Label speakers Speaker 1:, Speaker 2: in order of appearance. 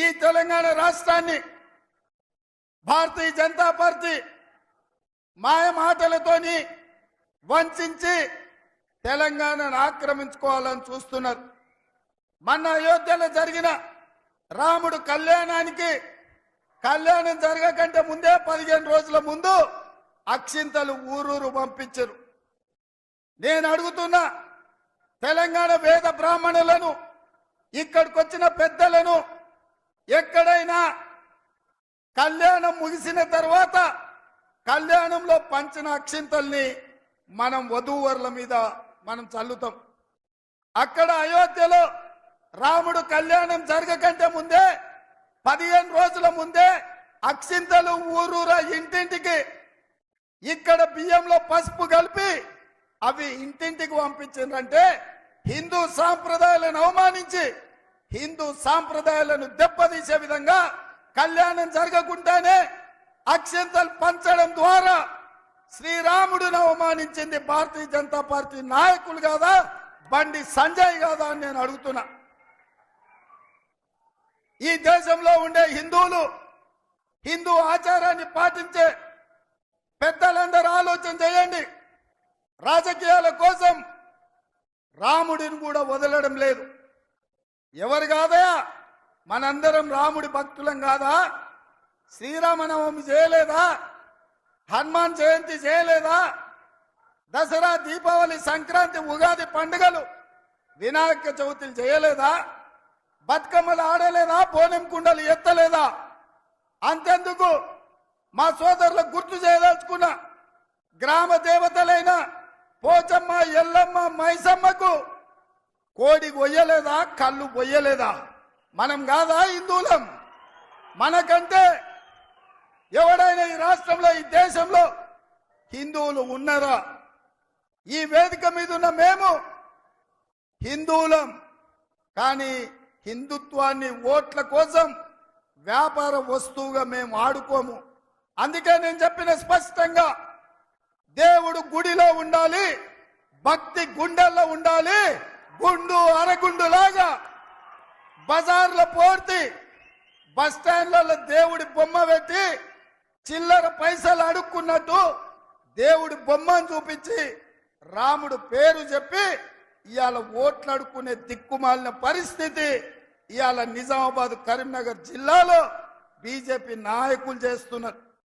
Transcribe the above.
Speaker 1: ఈ తెలంగాణ రాష్ట్రాన్ని భారతీయ జనతా పార్టీ మాయ మాటలతోని వంచి తెలంగాణను ఆక్రమించుకోవాలని చూస్తున్నారు. మొన్న అయోధ్యలో జరిగిన రాముడు కళ్యాణం జరగకంటే ముందే 15 రోజుల ముందు అక్షింతలు ఊరూరు పంపించారు. నేను అడుగుతున్నా, తెలంగాణ వేద బ్రాహ్మణులను, ఇక్కడికొచ్చిన పెద్దలను, ఎక్కడైనా కళ్యాణం ముగిసిన తర్వాత కళ్యాణంలో పంచిన అక్షింతల్ని మనం వధూవరుల మీద మనం చల్లుతాం. అక్కడ అయోధ్యలో రాముడు కళ్యాణం జరగకంటే ముందే 15 రోజుల ముందే అక్షింతలు ఊరూరా ఇంటింటికి ఇక్కడ బియ్యంలో పసుపు కలిపి అవి ఇంటింటికి పంపించిందంటే హిందూ సాంప్రదాయాలను అవమానించి హిందూ సాంప్రదాయాలను దెబ్బతీసే విధంగా కళ్యాణం జరగకుండానే అక్షింతలు పంచడం ద్వారా శ్రీరాముడిని అవమానించింది భారతీయ జనతా పార్టీ నాయకులు కాదా, బండి సంజయ్ కాదా అని నేను అడుగుతున్నా. ఈ దేశంలో ఉండే హిందువులు, హిందూ ఆచారాన్ని పాటించే పెద్దలందరూ ఆలోచన చేయండి. రాజకీయాల కోసం రాముడిని కూడా వదలడం లేదు. ఎవరు కాదయా, మనందరం రాముడి భక్తులం కాదా? శ్రీరామనవమి చేయలేదా? హనుమాన్ జయంతి చేయలేదా? దసరా, దీపావళి, సంక్రాంతి, ఉగాది పండుగలు, వినాయక చవితులు చేయలేదా? బతుకమ్మలు ఆడలేదా? బోనం కుండలు ఎత్తలేదా? అంతెందుకు, మా సోదరులకు గుర్తు చేయదలుచుకున్న గ్రామ దేవతలైన పోచమ్మ, ఎల్లమ్మ, మైసమ్మకు కోడి కొయ్యలేదా? కళ్ళు పొయ్యలేదా? మనం కాదా హిందువులం? మనకంటే ఎవడైనా ఈ రాష్ట్రంలో, ఈ దేశంలో హిందువులు ఉన్నారా? ఈ వేదిక మీద ఉన్న మేము హిందువులం, కానీ హిందుత్వాన్ని ఓట్ల కోసం వ్యాపార వస్తువుగా మేము ఆడుకోము. అందుకే నేను చెప్పిన స్పష్టంగా, దేవుడు గుడిలో ఉండాలి, భక్తి గుండెల్లో ఉండాలి. గుండు అరగుండు లాగా బజార్లో పోర్తి బస్ స్టాండ్లలో దేవుడి బొమ్మ పెట్టి చిల్లర పైసలు అడుక్కున్నట్టు దేవుడి బొమ్మను చూపించి రాముడు పేరు చెప్పి ఇవాళ ఓట్లు అడుక్కునే దిక్కుమాలిన పరిస్థితి ఇవాళ నిజామాబాద్, కరీంనగర్ జిల్లాలో బీజేపీ నాయకులు చేస్తున్నారు.